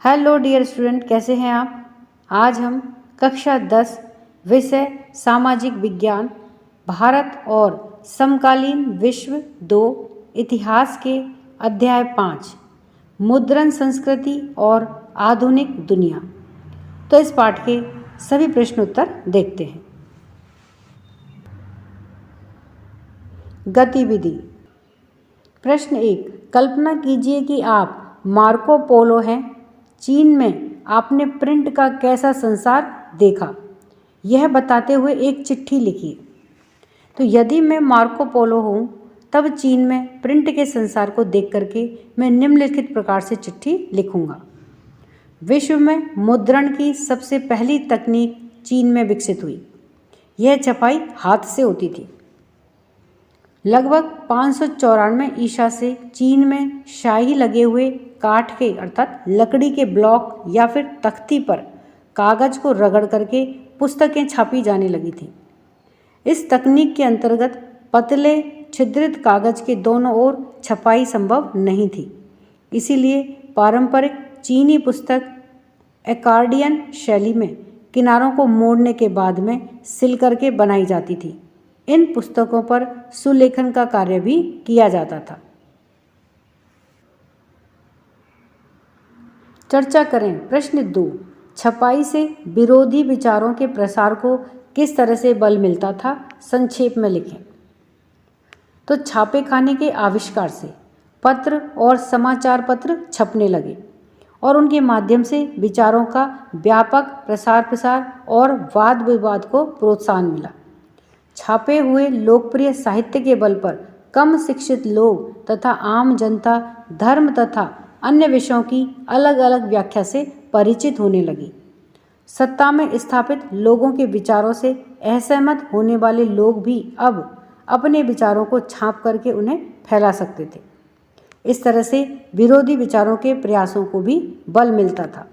Hello dear student, कैसे हैं आप। आज हम कक्षा 10 विषय सामाजिक विज्ञान भारत और समकालीन विश्व 2 इतिहास के अध्याय 5 मुद्रण संस्कृति और आधुनिक दुनिया। तो इस पाठ के सभी प्रश्नोत्तर देखते हैं। गतिविधि। प्रश्न 1। कल्पना कीजिए कि आप मार्को पोलो हैं। चीन में आपने प्रिंट का कैसा संसार देखा, यह बताते हुए एक चिट्ठी लिखिए। तो यदि मैं मार्को पोलो हूँ, तब चीन में प्रिंट के संसार को देख करके मैं निम्नलिखित प्रकार से चिट्ठी लिखूँगा। विश्व में मुद्रण की सबसे पहली तकनीक चीन में विकसित हुई। यह छपाई हाथ से होती थी। लगभग 594 ईसा से चीन में शाही लगे हुए काठ के अर्थात लकड़ी के ब्लॉक या फिर तख्ती पर कागज को रगड़ करके पुस्तकें छापी जाने लगी थी। इस तकनीक के अंतर्गत पतले छिद्रित कागज के दोनों ओर छपाई संभव नहीं थी। इसीलिए पारंपरिक चीनी पुस्तक एक्कॉर्डियन शैली में किनारों को मोड़ने के बाद में सिल करके बनाई जाती थी। इन पुस्तकों पर सुलेखन का कार्य भी किया जाता था। चर्चा करें। प्रश्न 2। छपाई से विरोधी विचारों के प्रसार को किस तरह से बल मिलता था, संक्षेप में लिखें। तो छापे खाने के आविष्कार से पत्र और समाचार पत्र छपने लगे और उनके माध्यम से विचारों का व्यापक प्रसार और वाद विवाद को प्रोत्साहन मिला। छापे हुए लोकप्रिय साहित्य के बल पर कम शिक्षित लोग तथा आम जनता धर्म तथा अन्य विषयों की अलग अलग व्याख्या से परिचित होने लगी। सत्ता में स्थापित लोगों के विचारों से असहमत होने वाले लोग भी अब अपने विचारों को छाप करके उन्हें फैला सकते थे। इस तरह से विरोधी विचारों के प्रयासों को भी बल मिलता था।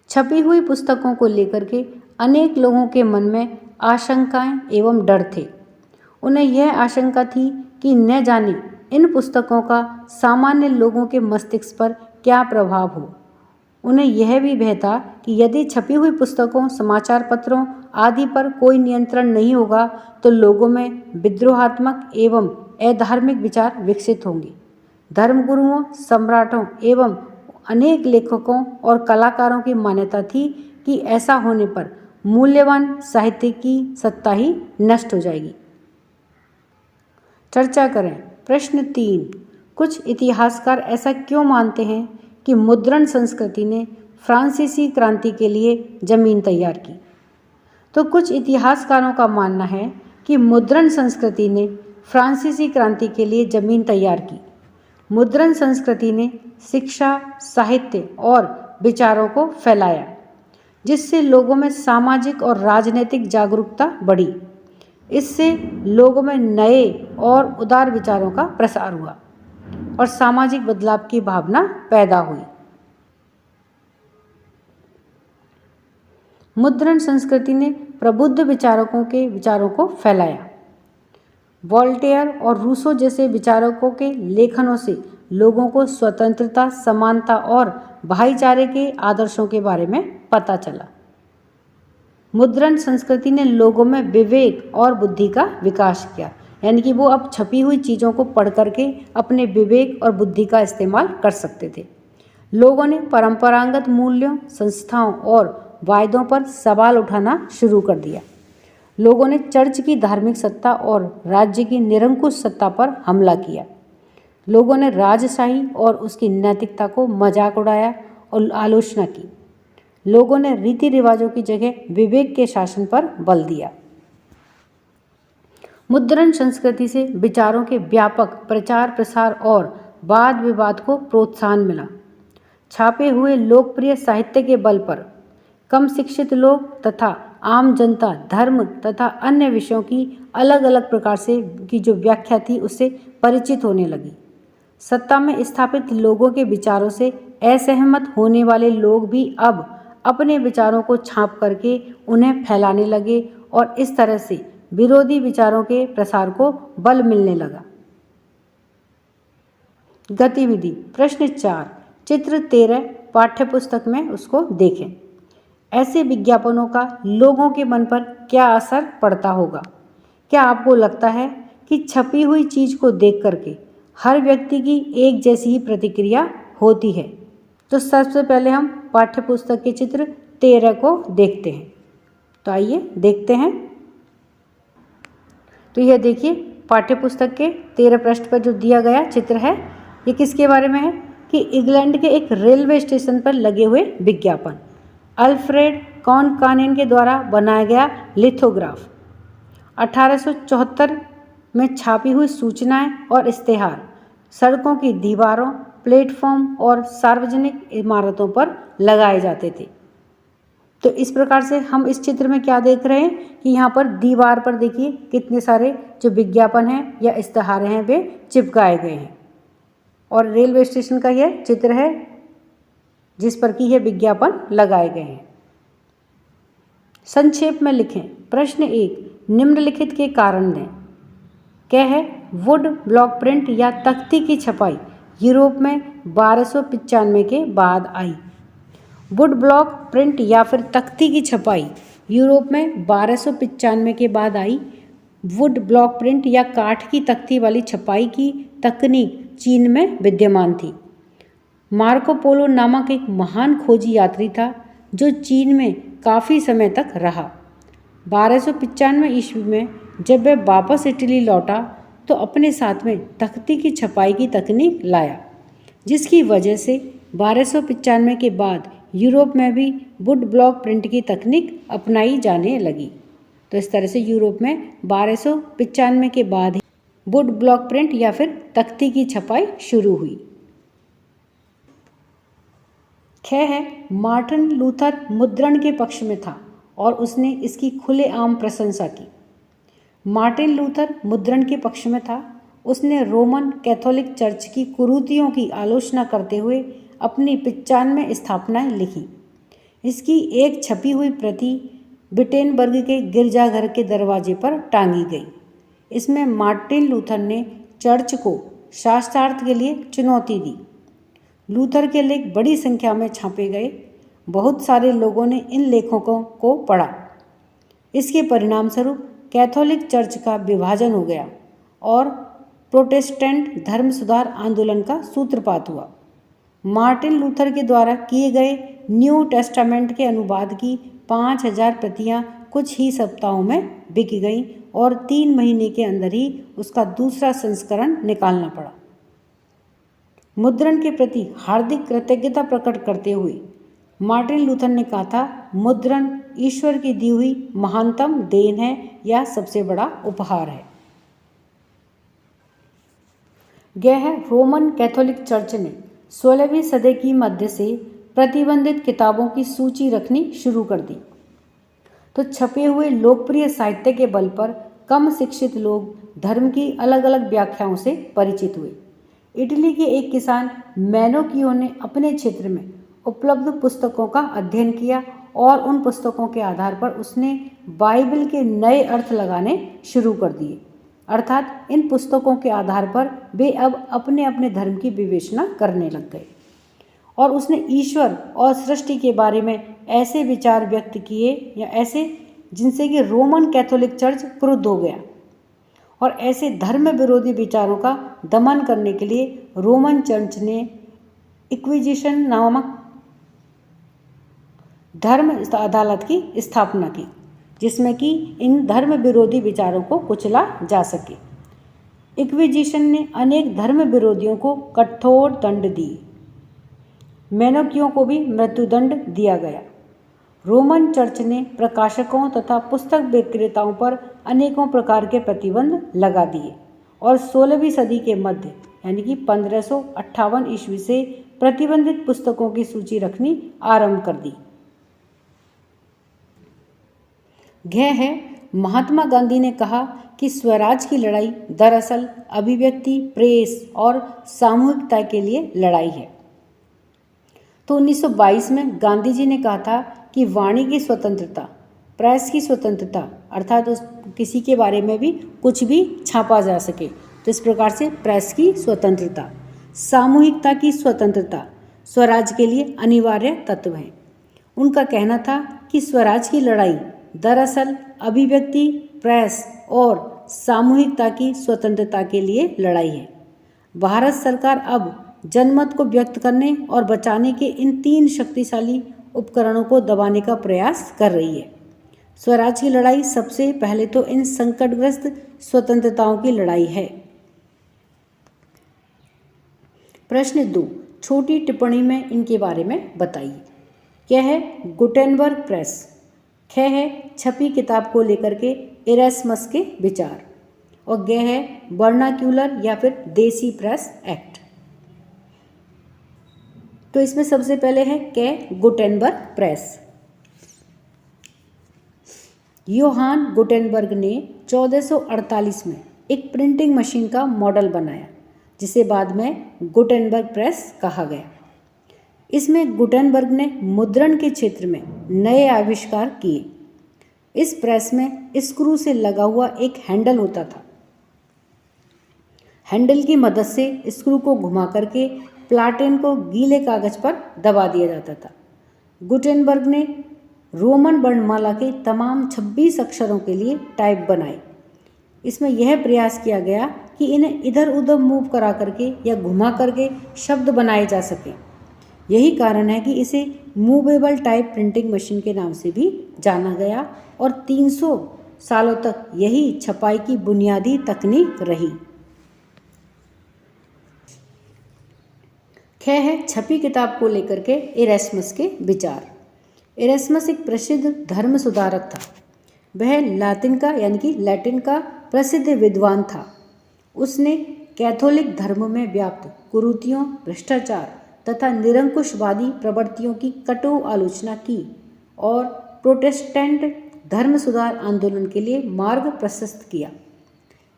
छपी हुई पुस्तकों को लेकर के अनेक लोगों के मन में आशंकाएं एवं डर थे। उन्हें यह आशंका थी कि न जाने इन पुस्तकों का सामान्य लोगों के मस्तिष्क पर क्या प्रभाव हो। उन्हें यह भी भय था कि यदि छपी हुई पुस्तकों, समाचार पत्रों आदि पर कोई नियंत्रण नहीं होगा तो लोगों में विद्रोहात्मक एवं अधार्मिक विचार विकसित होंगे। धर्मगुरुओं, सम्राटों एवं अनेक लेखकों और कलाकारों की मान्यता थी कि ऐसा होने पर मूल्यवान साहित्य की सत्ता ही नष्ट हो जाएगी। चर्चा करें। प्रश्न 3। कुछ इतिहासकार ऐसा क्यों मानते हैं कि मुद्रण संस्कृति ने फ्रांसीसी क्रांति के लिए जमीन तैयार की। तो कुछ इतिहासकारों का मानना है कि मुद्रण संस्कृति ने फ्रांसीसी क्रांति के लिए जमीन तैयार की। मुद्रण संस्कृति ने शिक्षा, साहित्य और विचारों को फैलाया, जिससे लोगों में सामाजिक और राजनीतिक जागरूकता बढ़ी। इससे लोगों में नए और उदार विचारों का प्रसार हुआ और सामाजिक बदलाव की भावना पैदा हुई। मुद्रण संस्कृति ने प्रबुद्ध विचारकों के विचारों को फैलाया। वोल्टेयर और रूसो जैसे विचारकों के लेखनों से लोगों को स्वतंत्रता, समानता और भाईचारे के आदर्शों के बारे में पता चला। मुद्रण संस्कृति ने लोगों में विवेक और बुद्धि का विकास किया, यानी कि वो अब छपी हुई चीज़ों को पढ़ करके अपने विवेक और बुद्धि का इस्तेमाल कर सकते थे। लोगों ने परंपरागत मूल्यों, संस्थाओं और वायदों पर सवाल उठाना शुरू कर दिया। लोगों ने चर्च की धार्मिक सत्ता और राज्य की निरंकुश सत्ता पर हमला किया। लोगों ने राजशाही और उसकी नैतिकता को मजाक उड़ाया और आलोचना की। लोगों ने रीति रिवाजों की जगह विवेक के शासन पर बल दिया। मुद्रण संस्कृति से विचारों के व्यापक प्रचार प्रसार और वाद विवाद को प्रोत्साहन मिला। छापे हुए लोकप्रिय साहित्य के बल पर कम शिक्षित लोग तथा आम जनता धर्म तथा अन्य विषयों की अलग अलग प्रकार से की जो व्याख्या थी उससे परिचित होने लगी। सत्ता में स्थापित लोगों के विचारों से असहमत होने वाले लोग भी अब अपने विचारों को छाप करके उन्हें फैलाने लगे और इस तरह से विरोधी विचारों के प्रसार को बल मिलने लगा। गतिविधि। प्रश्न 4। चित्र 13 पाठ्य पुस्तक में उसको देखें। ऐसे विज्ञापनों का लोगों के मन पर क्या असर पड़ता होगा? क्या आपको लगता है कि छपी हुई चीज़ को देख करके हर व्यक्ति की एक जैसी ही प्रतिक्रिया होती है? तो सबसे पहले हम पाठ्य पुस्तक के चित्र 13 को देखते हैं। तो आइए देखते हैं। तो यह देखिए पाठ्य पुस्तक के 13 पृष्ठ पर जो दिया गया चित्र है, ये किसके बारे में है कि इंग्लैंड के एक रेलवे स्टेशन पर लगे हुए विज्ञापन, अल्फ्रेड कॉनकानेन के द्वारा बनाया गया लिथोग्राफ, 1874 में छापी हुई सूचनाएं और इश्तेहार सड़कों की दीवारों, प्लेटफॉर्म और सार्वजनिक इमारतों पर लगाए जाते थे। तो इस प्रकार से हम इस चित्र में क्या देख रहे हैं कि यहाँ पर दीवार पर देखिए कितने सारे जो विज्ञापन हैं या इश्तेहार हैं वे चिपकाए गए हैं, और रेलवे स्टेशन का यह चित्र है जिस पर कि यह विज्ञापन लगाए गए हैं। संक्षेप में लिखें। प्रश्न 1, निम्नलिखित के कारण दें। क्या है? वुड ब्लॉक प्रिंट या तख्ती की छपाई यूरोप में 1295 के बाद आई। वुड ब्लॉक प्रिंट या फिर तख्ती की छपाई यूरोप में 1295 के बाद आई। वुड ब्लॉक प्रिंट या काठ की तख्ती वाली छपाई की तकनीक चीन में विद्यमान थी। मार्को पोलो नामक एक महान खोजी यात्री था जो चीन में काफ़ी समय तक रहा। 1295 ईस्वी में जब वह वापस इटली लौटा तो अपने साथ में तख्ती की छपाई की तकनीक लाया, जिसकी वजह से 1295 के बाद यूरोप में भी वुड ब्लॉक प्रिंट की तकनीक अपनाई जाने लगी। तो इस तरह से यूरोप में 1295 के बाद ही वुड ब्लॉक प्रिंट या फिर तख्ती की छपाई शुरू हुई। ख है, मार्टिन लूथर मुद्रण के पक्ष में था और उसने इसकी खुलेआम प्रशंसा की। मार्टिन लूथर मुद्रण के पक्ष में था। उसने रोमन कैथोलिक चर्च की कुरीतियों की आलोचना करते हुए अपनी 95 स्थापनाएं लिखी। इसकी एक छपी हुई प्रति विटेनबर्ग के गिरजाघर के दरवाजे पर टांगी गई। इसमें मार्टिन लूथर ने चर्च को शास्त्रार्थ के लिए चुनौती दी। लूथर के लेख बड़ी संख्या में छापे गए। बहुत सारे लोगों ने इन लेखों को पढ़ा। इसके परिणाम स्वरूप कैथोलिक चर्च का विभाजन हो गया और प्रोटेस्टेंट धर्म सुधार आंदोलन का सूत्रपात हुआ। मार्टिन लूथर के द्वारा किए गए न्यू टेस्टामेंट के अनुवाद की 5000 प्रतियां कुछ ही सप्ताहों में बिक गईं और 3 महीने के अंदर ही उसका दूसरा संस्करण निकालना पड़ा। मुद्रण के प्रति हार्दिक कृतज्ञता प्रकट करते हुए मार्टिन लूथर ने कहा था, मुद्रण ईश्वर की दी हुई महानतम देन है या सबसे बड़ा उपहार है। यह है, रोमन कैथोलिक चर्च ने 16वीं सदी की मध्य से प्रतिबंधित किताबों की सूची रखनी शुरू कर दी। तो छपे हुए लोकप्रिय साहित्य के बल पर कम शिक्षित लोग धर्म की अलग अलग व्याख्याओं से परिचित हुए। इटली के एक किसान मैनोकियो ने अपने क्षेत्र में उपलब्ध पुस्तकों का अध्ययन किया और उन पुस्तकों के आधार पर उसने बाइबल के नए अर्थ लगाने शुरू कर दिए। अर्थात इन पुस्तकों के आधार पर वे अब अपने अपने धर्म की विवेचना करने लग गए और उसने ईश्वर और सृष्टि के बारे में ऐसे विचार व्यक्त किए या ऐसे जिनसे कि रोमन कैथोलिक चर्च क्रुद्ध हो गया, और ऐसे धर्म विरोधी विचारों का दमन करने के लिए रोमन चर्च ने इक्विजिशन नामक धर्म अदालत की स्थापना की, जिसमें कि इन धर्म विरोधी विचारों को कुचला जा सके। इक्विजिशन ने अनेक धर्म विरोधियों को कठोर दंड दिए। मैनोकियों को भी मृत्युदंड दिया गया। रोमन चर्च ने प्रकाशकों तथा पुस्तक विक्रेताओं पर अनेकों प्रकार के प्रतिबंध लगा दिए और 16वीं सदी के मध्य यानी कि 1558 ईस्वी से प्रतिबंधित पुस्तकों की सूची रखनी आरंभ कर दी। यह है, महात्मा गांधी ने कहा कि स्वराज की लड़ाई दरअसल अभिव्यक्ति, प्रेस और सामूहिकता के लिए लड़ाई है। तो 1922 में गांधी जी ने कहा था कि वाणी की स्वतंत्रता, प्रेस की स्वतंत्रता, अर्थात किसी के बारे में भी कुछ भी छापा जा सके, तो इस प्रकार से प्रेस की स्वतंत्रता, सामूहिकता की स्वतंत्रता, स्वराज के लिए अनिवार्य तत्व हैं। उनका कहना था कि स्वराज की लड़ाई दरअसल अभिव्यक्ति, प्रेस और सामूहिकता की स्वतंत्रता के लिए लड़ाई है। भारत सरकार अब जनमत को व्यक्त करने और बचाने के इन 3 शक्तिशाली उपकरणों को दबाने का प्रयास कर रही है। स्वराज की लड़ाई सबसे पहले तो इन संकटग्रस्त स्वतंत्रताओं की लड़ाई है। प्रश्न 2, छोटी टिप्पणी में इनके बारे में बताइए। क्या है? Gutenberg press. ख है छपी किताब को लेकर के इरेस्मस के विचार। और ग है वर्नाक्यूलर या फिर देसी प्रेस एक्ट। तो इसमें सबसे पहले है क, गुटेनबर्ग प्रेस। योहान गुटेनबर्ग ने 1448 में एक प्रिंटिंग मशीन का मॉडल बनाया, जिसे बाद में गुटेनबर्ग प्रेस कहा गया। इसमें गुटेनबर्ग ने मुद्रण के क्षेत्र में नए आविष्कार किए। इस प्रेस में स्क्रू से लगा हुआ एक हैंडल होता था। हैंडल की मदद से स्क्रू को घुमा करके प्लाटेन को गीले कागज पर दबा दिया जाता था। गुटेनबर्ग ने रोमन वर्णमाला के तमाम 26 अक्षरों के लिए टाइप बनाए। इसमें यह प्रयास किया गया कि इन्हें इधर उधर मूव करा करके या घुमा करके शब्द बनाए जा सकें। यही कारण है कि इसे मूवेबल टाइप प्रिंटिंग मशीन के नाम से भी जाना गया और 300 सालों तक यही छपाई की बुनियादी तकनीक रही। ख है छपी किताब को लेकर के इरेस्मस के विचार। इरेस्मस एक प्रसिद्ध धर्म सुधारक था। वह लैटिन का प्रसिद्ध विद्वान था। उसने कैथोलिक धर्म में व्याप्त कुरीतियों, भ्रष्टाचार तथा निरंकुशवादी प्रवृत्तियों की कटु आलोचना की और प्रोटेस्टेंट धर्म सुधार आंदोलन के लिए मार्ग प्रशस्त किया।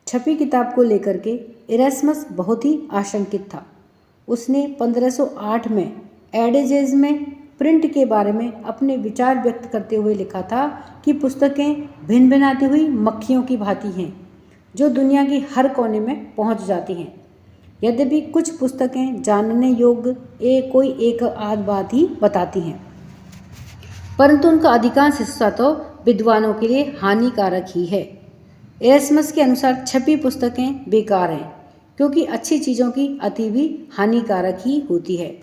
छपी किताब को लेकर के इरेस्मस बहुत ही आशंकित था। उसने 1508 में एडेजेज में प्रिंट के बारे में अपने विचार व्यक्त करते हुए लिखा था कि पुस्तकें भिनभिनाती हुई मक्खियों की भांति हैं, जो दुनिया की हर कोने में पहुंच जाती हैं। यद्यपि कुछ पुस्तकें जानने योग्य कोई एक आध बात ही बताती हैं, परंतु उनका अधिकांश हिस्सा तो विद्वानों के लिए हानिकारक ही है। इरेस्मस के अनुसार छपी पुस्तकें बेकार हैं, क्योंकि अच्छी चीज़ों की अति भी हानिकारक ही होती है।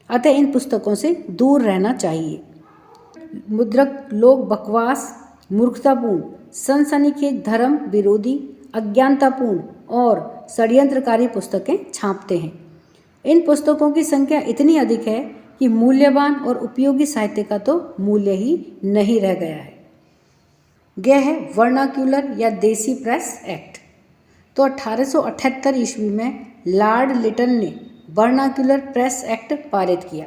अतः इन पुस्तकों से दूर रहना चाहिए। मुद्रक लोग बकवास, मूर्खतापूर्ण, सनसनीखेज, धर्म विरोधी, अज्ञानतापूर्ण और षड्यंत्रकारी पुस्तकें छापते हैं। इन पुस्तकों की संख्या इतनी अधिक है कि मूल्यवान और उपयोगी साहित्य का तो मूल्य ही नहीं रह गया है। यह है वर्नाक्यूलर या देसी प्रेस एक्ट। तो 1878 ईस्वी में लॉर्ड लिटन ने वर्नाक्यूलर प्रेस एक्ट पारित किया।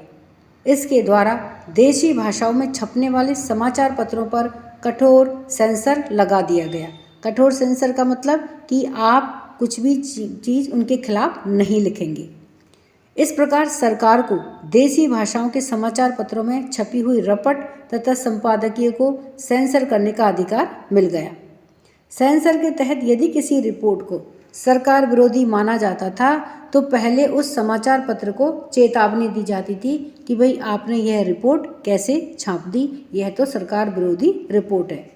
इसके द्वारा देशी भाषाओं में छपने वाले समाचार पत्रों पर कठोर सेंसर लगा दिया गया। कठोर सेंसर का मतलब कि आप कुछ भी चीज़ उनके खिलाफ नहीं लिखेंगे। इस प्रकार सरकार को देसी भाषाओं के समाचार पत्रों में छपी हुई रपट तथा संपादकीय को सेंसर करने का अधिकार मिल गया। सेंसर के तहत यदि किसी रिपोर्ट को सरकार विरोधी माना जाता था तो पहले उस समाचार पत्र को चेतावनी दी जाती थी कि भाई आपने यह रिपोर्ट कैसे छाप दी, यह तो सरकार विरोधी रिपोर्ट है।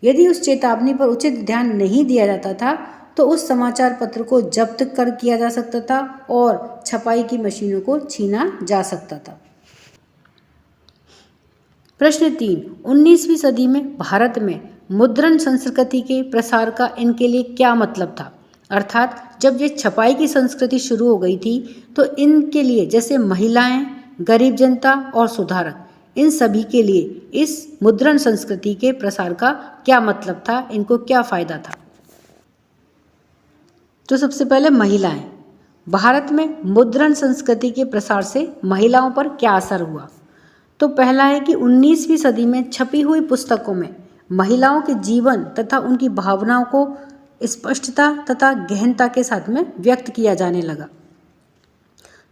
यदि उस चेतावनी पर उचित ध्यान नहीं दिया जाता था तो उस समाचार पत्र को जब्त कर किया जा सकता था और छपाई की मशीनों को छीना जा सकता था। प्रश्न 3, 19वीं सदी में भारत में मुद्रण संस्कृति के प्रसार का इनके लिए क्या मतलब था? अर्थात जब ये छपाई की संस्कृति शुरू हो गई थी तो इनके लिए, जैसे महिलाएं, गरीब जनता और सुधारक, इन सभी के लिए इस मुद्रण संस्कृति के प्रसार का क्या मतलब था, इनको क्या फायदा था? तो सबसे पहले महिलाएं। भारत में मुद्रण संस्कृति के प्रसार से महिलाओं पर क्या असर हुआ? तो पहला है कि 19वीं सदी में छपी हुई पुस्तकों में महिलाओं के जीवन तथा उनकी भावनाओं को स्पष्टता तथा गहनता के साथ में व्यक्त किया जाने लगा।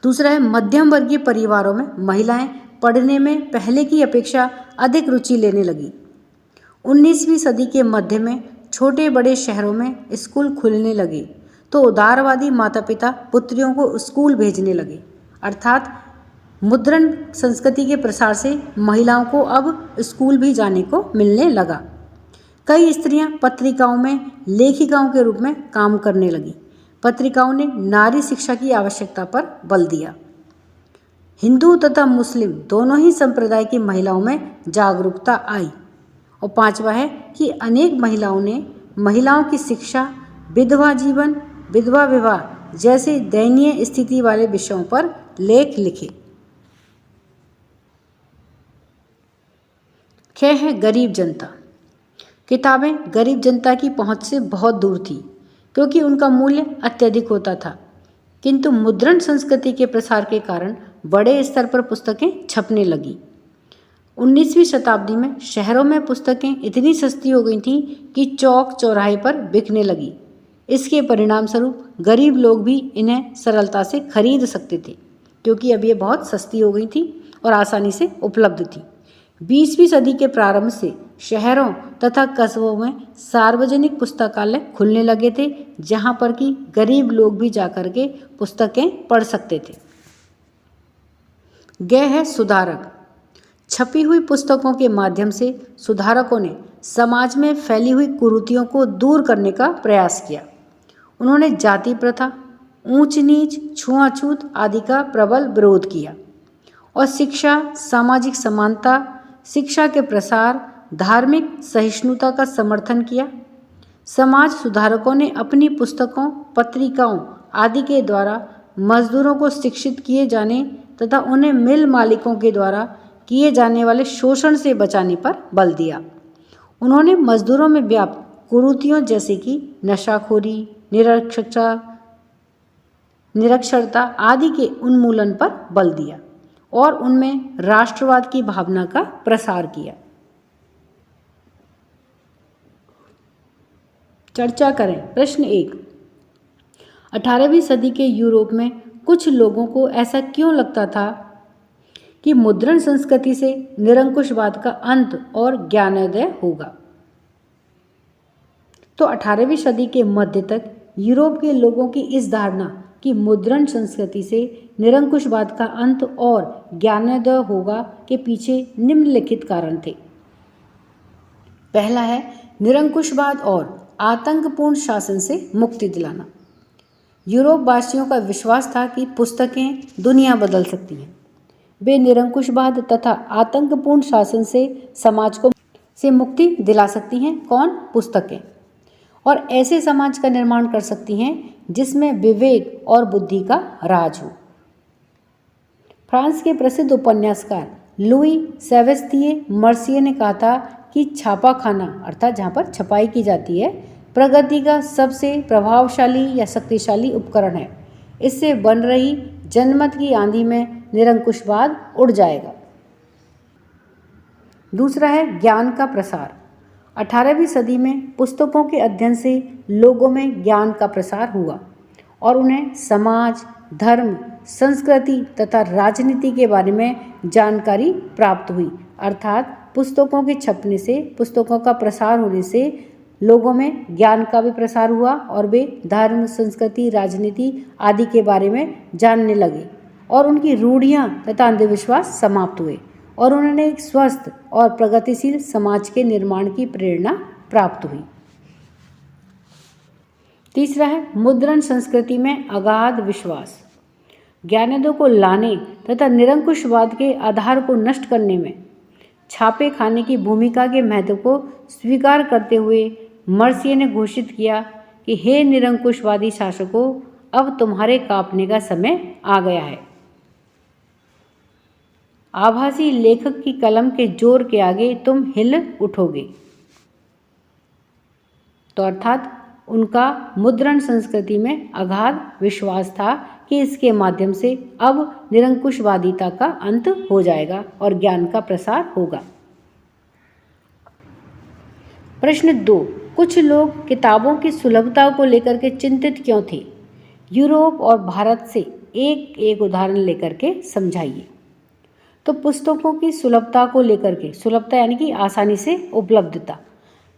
दूसरा है, मध्यम वर्गीय परिवारों में महिलाएं पढ़ने में पहले की अपेक्षा अधिक रुचि लेने लगी। 19वीं सदी के मध्य में छोटे बड़े शहरों में स्कूल खुलने लगे तो उदारवादी माता पिता पुत्रियों को स्कूल भेजने लगे। अर्थात मुद्रण संस्कृति के प्रसार से महिलाओं को अब स्कूल भी जाने को मिलने लगा। कई स्त्रियां पत्रिकाओं में लेखिकाओं के रूप में काम करने लगीं। पत्रिकाओं ने नारी शिक्षा की आवश्यकता पर बल दिया। हिंदू तथा मुस्लिम दोनों ही संप्रदाय की महिलाओं में जागरूकता आई। और पांचवा है कि अनेक महिलाओं ने महिलाओं की शिक्षा, विधवा जीवन, विधवा विवाह जैसे दयनीय स्थिति वाले विषयों पर लेख लिखे। ख है गरीब जनता। किताबें गरीब जनता की पहुंच से बहुत दूर थी क्योंकि उनका मूल्य अत्यधिक होता था, किंतु मुद्रण संस्कृति के प्रसार के कारण बड़े स्तर पर पुस्तकें छपने लगी। 19वीं शताब्दी में शहरों में पुस्तकें इतनी सस्ती हो गई थीं कि चौक चौराहे पर बिकने लगी। इसके परिणाम स्वरूप गरीब लोग भी इन्हें सरलता से खरीद सकते थे क्योंकि अब ये बहुत सस्ती हो गई थी और आसानी से उपलब्ध थी। 20वीं सदी के प्रारंभ से शहरों तथा कस्बों में सार्वजनिक पुस्तकालय खुलने लगे थे, जहां पर कि गरीब लोग भी जाकर के पुस्तकें पढ़ सकते थे। ग है सुधारक। छपी हुई पुस्तकों के माध्यम से सुधारकों ने समाज में फैली हुई कुरीतियों को दूर करने का प्रयास किया। उन्होंने जाति प्रथा, ऊंच नीच, छुआछूत आदि का प्रबल विरोध किया और शिक्षा, सामाजिक समानता, शिक्षा के प्रसार, धार्मिक सहिष्णुता का समर्थन किया। समाज सुधारकों ने अपनी पुस्तकों, पत्रिकाओं आदि के द्वारा मजदूरों को शिक्षित किए जाने तथा उन्हें मिल मालिकों के द्वारा किए जाने वाले शोषण से बचाने पर बल दिया। उन्होंने मजदूरों में व्याप्त कुरीतियों जैसे कि नशाखोरी, निरक्षरता आदि के उन्मूलन पर बल दिया और उनमें राष्ट्रवाद की भावना का प्रसार किया। चर्चा करें। प्रश्न 1। 18वीं सदी के यूरोप में कुछ लोगों को ऐसा क्यों लगता था कि मुद्रण संस्कृति से निरंकुशवाद का अंत और ज्ञानोदय होगा? तो 18वीं सदी के मध्य तक यूरोप के लोगों की इस धारणा कि मुद्रण संस्कृति से निरंकुशवाद का अंत और ज्ञानोदय होगा के पीछे निम्नलिखित कारण थे। पहला है निरंकुशवाद और आतंकपूर्ण शासन से मुक्ति दिलाना। यूरोप वासियों का विश्वास था कि पुस्तकें दुनिया बदल सकती हैं। वे निरंकुशवाद तथा आतंकपूर्ण शासन से समाज को से मुक्ति दिला सकती हैं। कौन? पुस्तकें। और ऐसे समाज का निर्माण कर सकती हैं जिसमें विवेक और बुद्धि का राज हो। फ्रांस के प्रसिद्ध उपन्यासकार लुई सेबेस्तिये मर्सिये ने कहा था कि छापाखाना अर्थात जहाँ पर छपाई की जाती है प्रगति का सबसे प्रभावशाली या शक्तिशाली उपकरण है। इससे बन रही जनमत की आंधी में निरंकुशवाद उड़ जाएगा। दूसरा है ज्ञान का प्रसार। 18वीं सदी में पुस्तकों के अध्ययन से लोगों में ज्ञान का प्रसार हुआ और उन्हें समाज, धर्म, संस्कृति तथा राजनीति के बारे में जानकारी प्राप्त हुई। अर्थात पुस्तकों के छपने से, पुस्तकों का प्रसार होने से लोगों में ज्ञान का भी प्रसार हुआ और वे धर्म, संस्कृति, राजनीति आदि के बारे में जानने लगे और उनकी रूढ़ियाँ तथा अंधविश्वास समाप्त हुए और उन्होंने एक स्वस्थ और प्रगतिशील समाज के निर्माण की प्रेरणा प्राप्त हुई। तीसरा है मुद्रण संस्कृति में अगाध विश्वास। ज्ञानोदय को लाने तथा निरंकुशवाद के आधार को नष्ट करने में छापे खाने की भूमिका के महत्व को स्वीकार करते हुए मर्सिये ने घोषित किया कि हे निरंकुशवादी शासकों, अब तुम्हारे कांपने का समय आ गया है। आभासी लेखक की कलम के जोर के आगे तुम हिल उठोगे। तो अर्थात उनका मुद्रण संस्कृति में अगाध विश्वास था कि इसके माध्यम से अब निरंकुशवादिता का अंत हो जाएगा और ज्ञान का प्रसार होगा। प्रश्न 2। कुछ लोग किताबों की सुलभता को लेकर के चिंतित क्यों थे? यूरोप और भारत से एक एक उदाहरण लेकर के समझाइए। तो पुस्तकों की सुलभता को लेकर के, सुलभता यानी कि आसानी से उपलब्धता,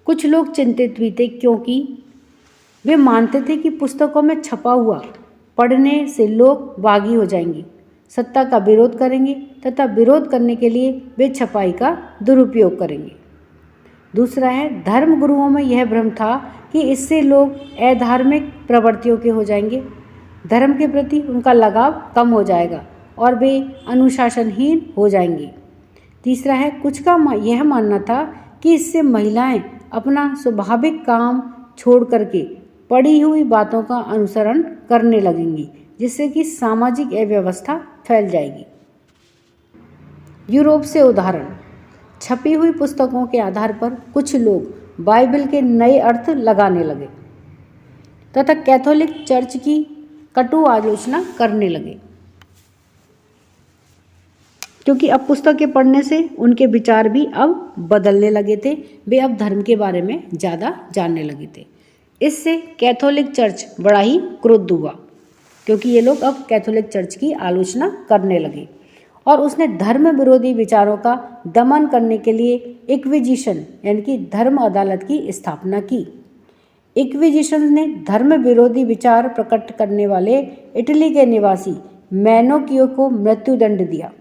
कुछ लोग चिंतित भी थे क्योंकि वे मानते थे कि पुस्तकों में छपा हुआ पढ़ने से लोग बागी हो जाएंगे, सत्ता का विरोध करेंगे तथा विरोध करने के लिए वे छपाई का दुरुपयोग करेंगे। दूसरा है, धर्म गुरुओं में यह भ्रम था कि इससे लोग अधार्मिक प्रवृत्तियों के हो जाएंगे, धर्म के प्रति उनका लगाव कम हो जाएगा और वे अनुशासनहीन हो जाएंगे। तीसरा है, कुछ का यह मानना था कि इससे महिलाएं अपना स्वाभाविक काम छोड़ करके पड़ी हुई बातों का अनुसरण करने लगेंगी, जिससे कि सामाजिक अव्यवस्था फैल जाएगी। यूरोप से उदाहरण, छपी हुई पुस्तकों के आधार पर कुछ लोग बाइबल के नए अर्थ लगाने लगे तथा कैथोलिक चर्च की कटु आलोचना करने लगे, क्योंकि अब पुस्तकें पढ़ने से उनके विचार भी अब बदलने लगे थे। वे अब धर्म के बारे में ज़्यादा जानने लगे थे। इससे कैथोलिक चर्च बड़ा ही क्रुद्ध हुआ, क्योंकि ये लोग अब कैथोलिक चर्च की आलोचना करने लगे और उसने धर्म विरोधी विचारों का दमन करने के लिए इक्विजिशन यानी कि धर्म अदालत की स्थापना की। इक्विजिशन ने धर्म विरोधी विचार प्रकट करने वाले इटली के निवासी मैनोकियो को मृत्युदंड दिया।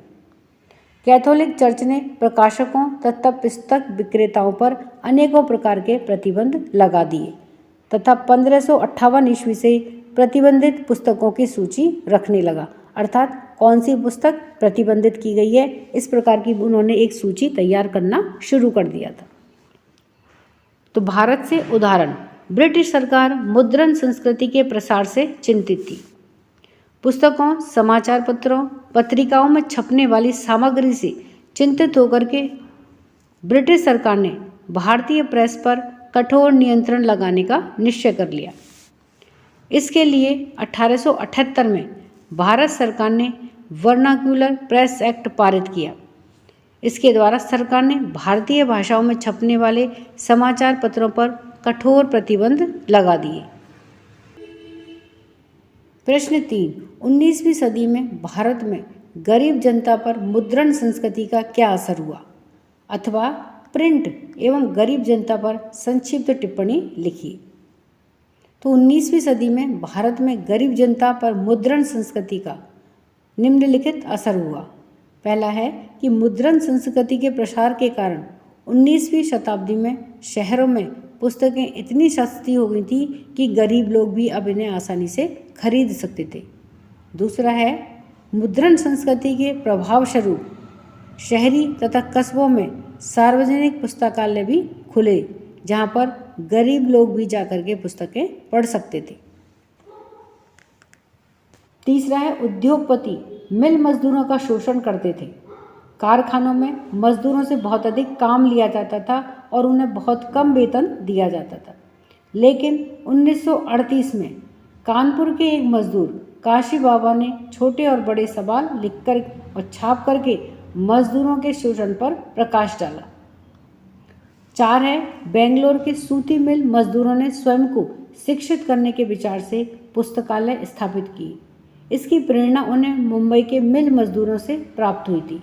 कैथोलिक चर्च ने प्रकाशकों तथा पुस्तक विक्रेताओं पर अनेकों प्रकार के प्रतिबंध लगा दिए तथा 1558 ईस्वी से प्रतिबंधित पुस्तकों की सूची रखने लगा, अर्थात कौन सी पुस्तक प्रतिबंधित की गई है, इस प्रकार की उन्होंने एक सूची तैयार करना शुरू कर दिया था। तो भारत से उदाहरण, ब्रिटिश सरकार मुद्रण संस्कृति के प्रसार से चिंतित थी। पुस्तकों, समाचार पत्रों, पत्रिकाओं में छपने वाली सामग्री से चिंतित होकर के ब्रिटिश सरकार ने भारतीय प्रेस पर कठोर नियंत्रण लगाने का निश्चय कर लिया। इसके लिए 1878 में भारत सरकार ने वर्नाक्यूलर प्रेस एक्ट पारित किया। इसके द्वारा सरकार ने भारतीय भाषाओं में छपने वाले समाचार पत्रों पर कठोर प्रतिबंध लगा दिए। प्रश्न 3, 19वीं सदी में भारत में गरीब जनता पर मुद्रण संस्कृति का क्या असर हुआ, अथवा प्रिंट एवं गरीब जनता पर संक्षिप्त टिप्पणी लिखिए। तो 19वीं सदी में भारत में गरीब जनता पर मुद्रण संस्कृति का निम्नलिखित असर हुआ। पहला है कि मुद्रण संस्कृति के प्रसार के कारण 19वीं शताब्दी में शहरों में पुस्तकें इतनी सस्ती हो गई थी कि गरीब लोग भी अब इन्हें आसानी से खरीद सकते थे। दूसरा है, मुद्रण संस्कृति के प्रभाव स्वरूप शहरी तथा कस्बों में सार्वजनिक पुस्तकालय भी खुले, जहाँ पर गरीब लोग भी जाकर के पुस्तकें पढ़ सकते थे। तीसरा है, उद्योगपति मिल मजदूरों का शोषण करते थे। कारखानों में मजदूरों से बहुत अधिक काम लिया जाता था और उन्हें बहुत कम वेतन दिया जाता था। लेकिन 1938 में कानपुर के एक मजदूर काशी बाबा ने छोटे और बड़े सवाल लिखकर और छाप करके मजदूरों के शोषण पर प्रकाश डाला। 4 है, बेंगलोर के सूती मिल मजदूरों ने स्वयं को शिक्षित करने के विचार से पुस्तकालय स्थापित की। इसकी प्रेरणा उन्हें मुंबई के मिल मजदूरों से प्राप्त हुई थी।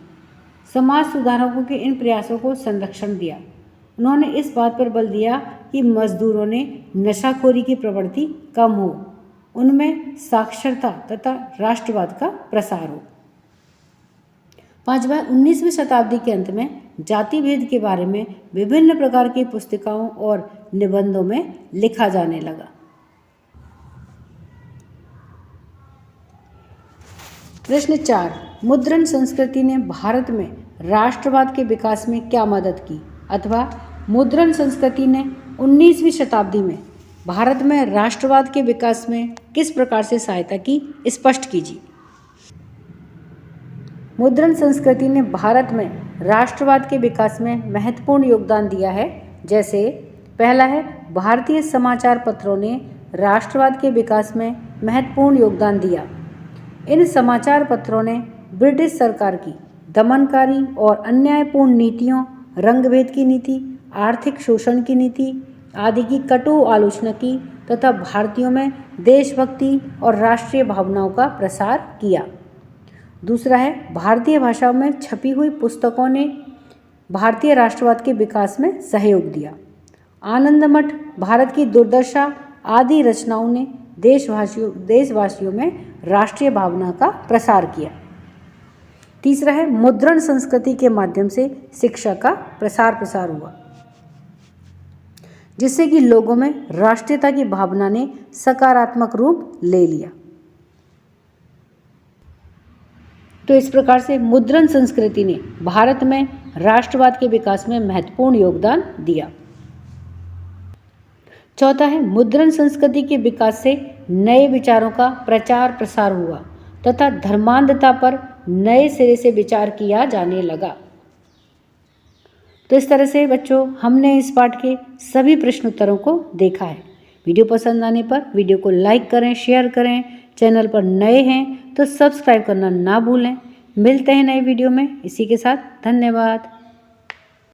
समाज सुधारकों के इन प्रयासों को संरक्षण दिया। उन्होंने इस बात पर बल दिया कि मजदूरों ने नशाखोरी की प्रवृत्ति कम हो, उनमें साक्षरता तथा राष्ट्रवाद का प्रसार हो। 5वां, 19वीं शताब्दी के अंत में जाति भेद के बारे में विभिन्न प्रकार की पुस्तिकाओं और निबंधों में लिखा जाने लगा। प्रश्न 4, मुद्रण संस्कृति ने भारत में राष्ट्रवाद के विकास में क्या मदद की, अथवा मुद्रण संस्कृति ने 19वीं शताब्दी में भारत में राष्ट्रवाद के विकास में किस प्रकार से सहायता की, स्पष्ट कीजिए। मुद्रण संस्कृति ने भारत में राष्ट्रवाद के विकास में महत्वपूर्ण योगदान दिया है। जैसे पहला है, भारतीय समाचार पत्रों ने राष्ट्रवाद के विकास में महत्वपूर्ण योगदान दिया। इन समाचार पत्रों ने ब्रिटिश सरकार की दमनकारी और अन्यायपूर्ण नीतियों, रंगभेद की नीति, आर्थिक शोषण की नीति आदि की कटु आलोचना की तथा भारतीयों में देशभक्ति और राष्ट्रीय भावनाओं का प्रसार किया। दूसरा है, भारतीय भाषाओं में छपी हुई पुस्तकों ने भारतीय राष्ट्रवाद के विकास में सहयोग दिया। आनंद मठ, भारत की दुर्दशा आदि रचनाओं ने देशवासियों में राष्ट्रीय भावना का प्रसार किया। तीसरा है मुद्रण संस्कृति के माध्यम से शिक्षा का प्रसार हुआ, जिससे कि लोगों में राष्ट्रीयता की भावना ने सकारात्मक रूप ले लिया। तो इस प्रकार से मुद्रण संस्कृति ने भारत में राष्ट्रवाद के विकास में महत्वपूर्ण योगदान दिया। चौथा है मुद्रण संस्कृति के विकास से नए विचारों का प्रचार प्रसार हुआ तथा धर्मांधता पर नए सिरे से विचार किया जाने लगा। तो इस तरह से बच्चों हमने इस पाठ के सभी प्रश्न उत्तरों को देखा है। वीडियो पसंद आने पर वीडियो को लाइक करें, शेयर करें। चैनल पर नए हैं तो सब्सक्राइब करना ना भूलें। मिलते हैं नए वीडियो में। इसी के साथ धन्यवाद।